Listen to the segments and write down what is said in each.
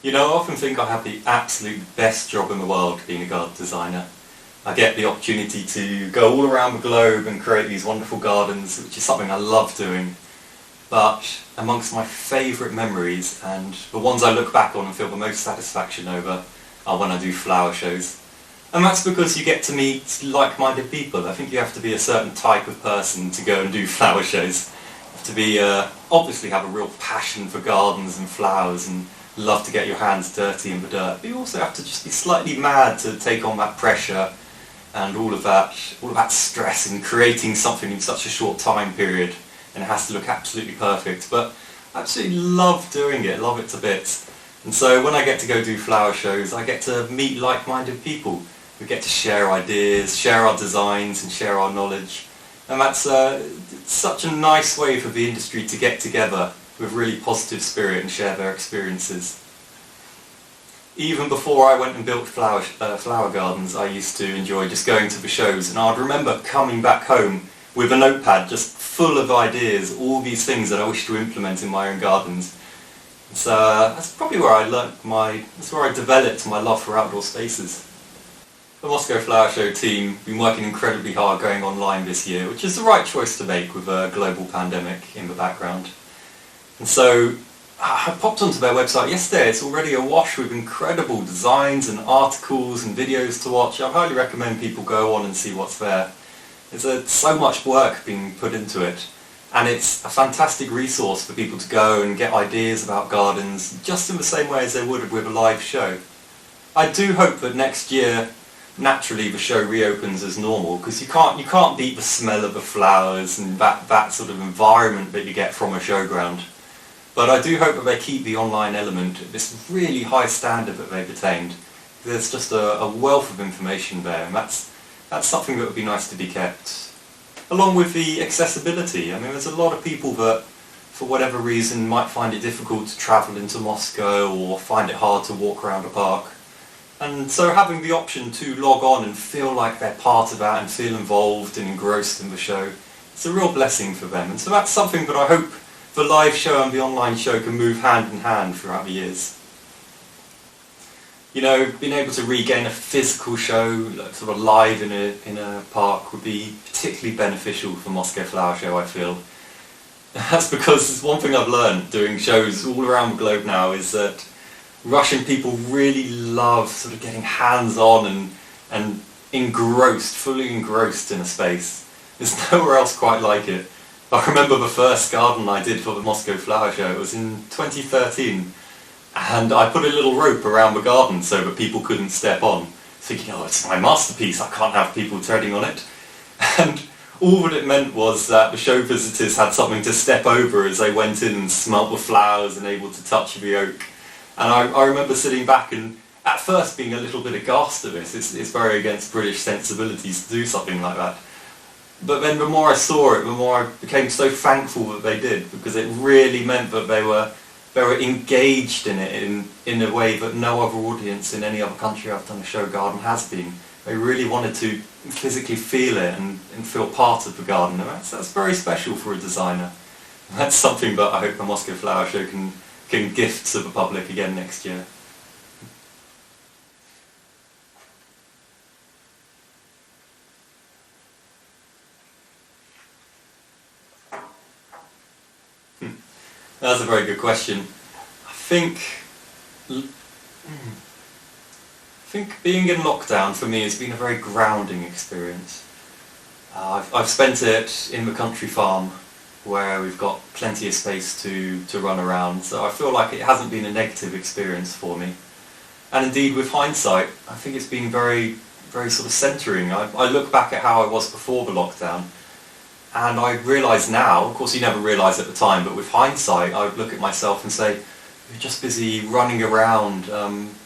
You know, I often think I have the absolute best job in the world being a garden designer. I get the opportunity to go all around the globe and create these wonderful gardens, which is something I love doing. But amongst my favourite memories, and the ones I look back on and feel the most satisfaction over, are when I do flower shows. And that's because you get to meet like-minded people. I think you have to be a certain type of person to go and do flower shows. You have to be, obviously have a real passion for gardens and flowers and love to get your hands dirty in the dirt. But you also have to just be slightly mad to take on that pressure and all of that stress in creating something in such a short time period, and it has to look absolutely perfect. But I absolutely love doing it, love it to bits. And so when I get to go do flower shows, I get to meet like-minded people. We get to share ideas, share our designs and share our knowledge. And that's such a nice way for the industry to get together with really positive spirit and share their experiences. Even before I went and built flower gardens, I used to enjoy just going to the shows, and I'd remember coming back home with a notepad just full of ideas, all these things that I wish to implement in my own gardens. So that's probably where that's where I developed my love for outdoor spaces. The Moscow Flower Show team have been working incredibly hard going online this year, which is the right choice to make with a global pandemic in the background. And so I popped onto their website yesterday. It's already awash with incredible designs and articles and videos to watch. I highly recommend people go on and see what's there. There's so much work being put into it, and it's a fantastic resource for people to go and get ideas about gardens just in the same way as they would with a live show. I do hope that next year naturally the show reopens as normal, because you can't beat the smell of the flowers and that sort of environment that you get from a showground. But I do hope that they keep the online element at this really high standard that they've attained. There's just a wealth of information there, and that's something that would be nice to be kept. Along with the accessibility. I mean, there's a lot of people that, for whatever reason, might find it difficult to travel into Moscow or find it hard to walk around a park. And so having the option to log on and feel like they're part of that and feel involved and engrossed in the show, it's a real blessing for them. And so that's something that I hope the live show and the online show can move hand in hand throughout the years. You know, being able to regain a physical show, like sort of live in a park, would be particularly beneficial for Moscow Flower Show, I feel. That's because one thing I've learned doing shows all around the globe now is that Russian people really love sort of getting hands-on and engrossed, fully engrossed in a space. There's nowhere else quite like it. I remember the first garden I did for the Moscow Flower Show. It was in 2013, and I put a little rope around the garden so that people couldn't step on, thinking, oh, it's my masterpiece, I can't have people treading on it. And all that it meant was that the show visitors had something to step over as they went in and smelt the flowers and able to touch the oak. And I remember sitting back and at first being a little bit aghast at this. It's very against British sensibilities to do something like that. But then the more I saw it, the more I became so thankful that they did, because it really meant that they were engaged in it in a way that no other audience in any other country I've done a show garden has been. They really wanted to physically feel it and feel part of the garden. And that's very special for a designer. And that's something that I hope the Moscow Flower Show can gift to the public again next year. That's a very good question. I think being in lockdown for me has been a very grounding experience. I've spent it in the country farm where we've got plenty of space to run around, so I feel like it hasn't been a negative experience for me. And indeed, with hindsight, I think it's been very, very sort of centering. I look back at how I was before the lockdown, and I realise now, of course you never realise at the time, but with hindsight I would look at myself and say, you're just busy running around,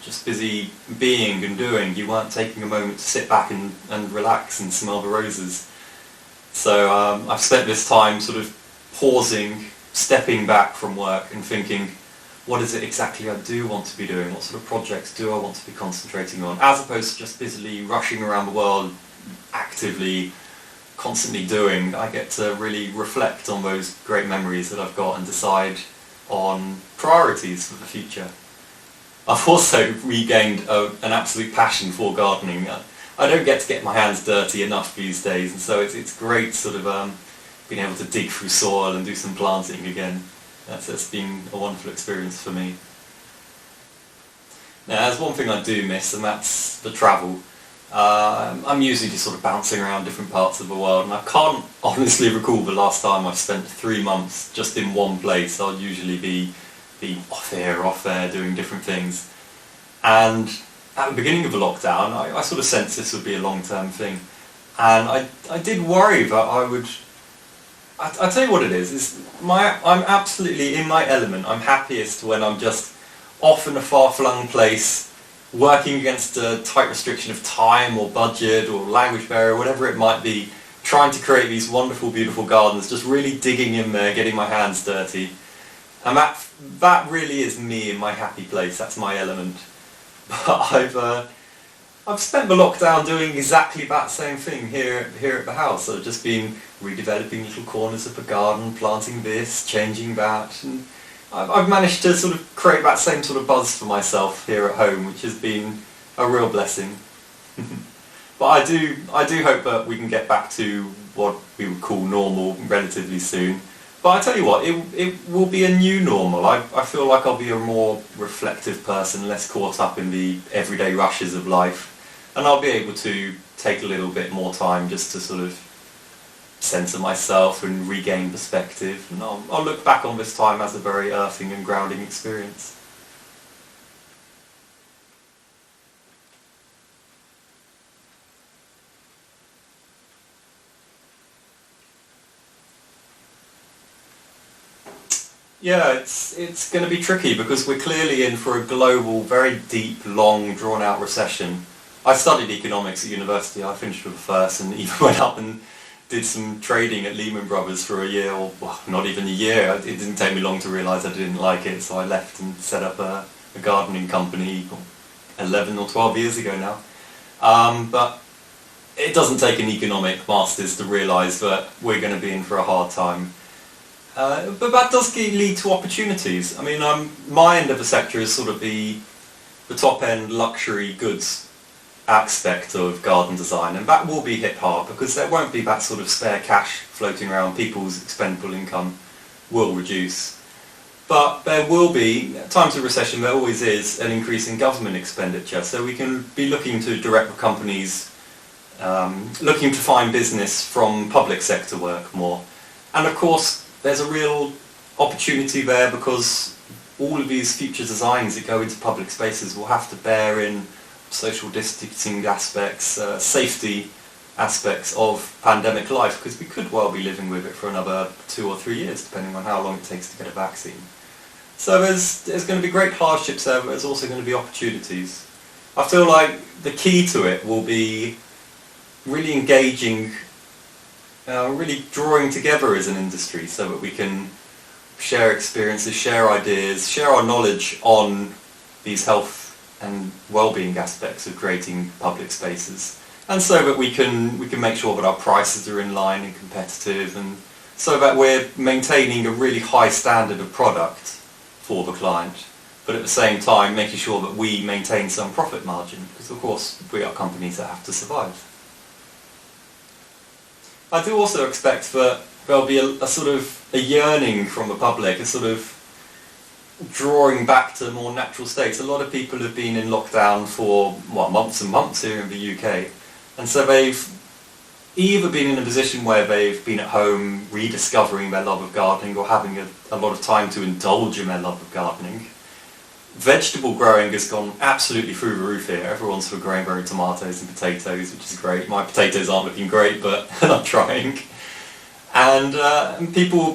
just busy being and doing. You weren't taking a moment to sit back and relax and smell the roses. So I've spent this time sort of pausing, stepping back from work and thinking, what is it exactly I do want to be doing? What sort of projects do I want to be concentrating on? As opposed to just busily rushing around the world, actively, constantly doing. I get to really reflect on those great memories that I've got and decide on priorities for the future. I've also regained an absolute passion for gardening. I don't get my hands dirty enough these days, and so it's great sort of being able to dig through soil and do some planting again. That's been a wonderful experience for me. Now, there's one thing I do miss, and that's the travel. I'm usually just sort of bouncing around different parts of the world, and I can't honestly recall the last time I've spent 3 months just in one place. I'll usually be off here, off there, doing different things. And at the beginning of the lockdown, I sort of sensed this would be a long-term thing. And I did worry that I would... I'll tell you what it is I'm absolutely in my element. I'm happiest when I'm just off in a far-flung place, working against a tight restriction of time or budget or language barrier, whatever it might be, trying to create these wonderful, beautiful gardens, just really digging in there, getting my hands dirty. And that really is me in my happy place. That's my element. But I've spent the lockdown doing exactly that same thing here at the house. I've just been redeveloping little corners of the garden, planting this, changing that, and I've managed to sort of create that same sort of buzz for myself here at home, which has been a real blessing. But I do hope that we can get back to what we would call normal relatively soon. But I tell you what, it will be a new normal. I feel like I'll be a more reflective person, less caught up in the everyday rushes of life, and I'll be able to take a little bit more time just to sort of centre myself and regain perspective, and I'll look back on this time as a very earthing and grounding experience. Yeah, it's going to be tricky because we're clearly in for a global, very deep, long, drawn-out recession. I studied economics at university. I finished with the first and even went up and did some trading at Lehman Brothers for a year, or well, not even a year. It didn't take me long to realise I didn't like it, so I left and set up a gardening company 11 or 12 years ago now. But it doesn't take an economic master's to realise that we're going to be in for a hard time. But that does lead to opportunities. I mean, my end of the sector is sort of the top-end luxury goods aspect of garden design, and that will be hit hard because there won't be that sort of spare cash floating around. People's expendable income will reduce. But there will be, at times of recession, there always is an increase in government expenditure, so we can be looking to direct companies, looking to find business from public sector work more. And of course, there's a real opportunity there because all of these future designs that go into public spaces will have to bear in social distancing aspects, safety aspects of pandemic life, because we could well be living with it for another 2 or 3 years, depending on how long it takes to get a vaccine. So there's going to be great hardships there, but there's also going to be opportunities. I feel like the key to it will be really engaging, really drawing together as an industry so that we can share experiences, share ideas, share our knowledge on these health and well-being aspects of creating public spaces, and so that we can make sure that our prices are in line and competitive, and so that we're maintaining a really high standard of product for the client, but at the same time making sure that we maintain some profit margin, because of course we are companies that have to survive. I do also expect that there'll be a sort of a yearning from the public, a sort of drawing back to more natural states. A lot of people have been in lockdown for months and months here in the UK, and so they've either been in a position where they've been at home rediscovering their love of gardening or having a lot of time to indulge in their love of gardening. Vegetable growing has gone absolutely through the roof here. Everyone's sort of growing their own tomatoes and potatoes, which is great. My potatoes aren't looking great, but I'm trying. And people will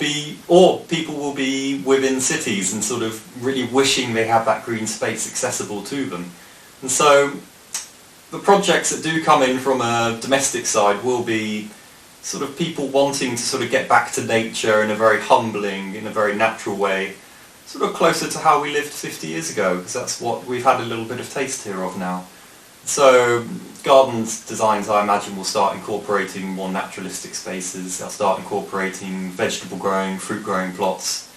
be within cities and sort of really wishing they had that green space accessible to them. And so the projects that do come in from a domestic side will be sort of people wanting to sort of get back to nature in a very humbling, in a very natural way, sort of closer to how we lived 50 years ago, because that's what we've had a little bit of taste here of now. So gardens designs, I imagine, will start incorporating more naturalistic spaces. They'll start incorporating vegetable growing, fruit growing plots,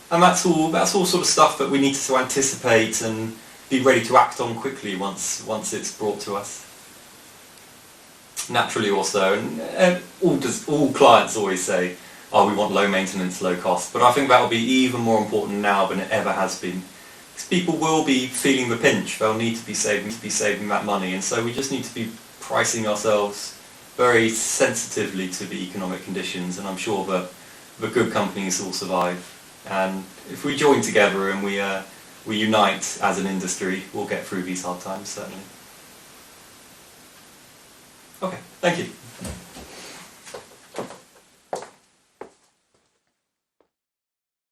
and that's all sort of stuff that we need to anticipate and be ready to act on quickly once it's brought to us. Naturally also, and all clients always say, oh, we want low maintenance, low cost, but I think that will be even more important now than it ever has been. Because people will be feeling the pinch, they'll need to be saving that money, and so we just need to be pricing ourselves very sensitively to the economic conditions, and I'm sure that the good companies will survive. And if we join together and we unite as an industry, we'll get through these hard times, certainly. Okay, thank you.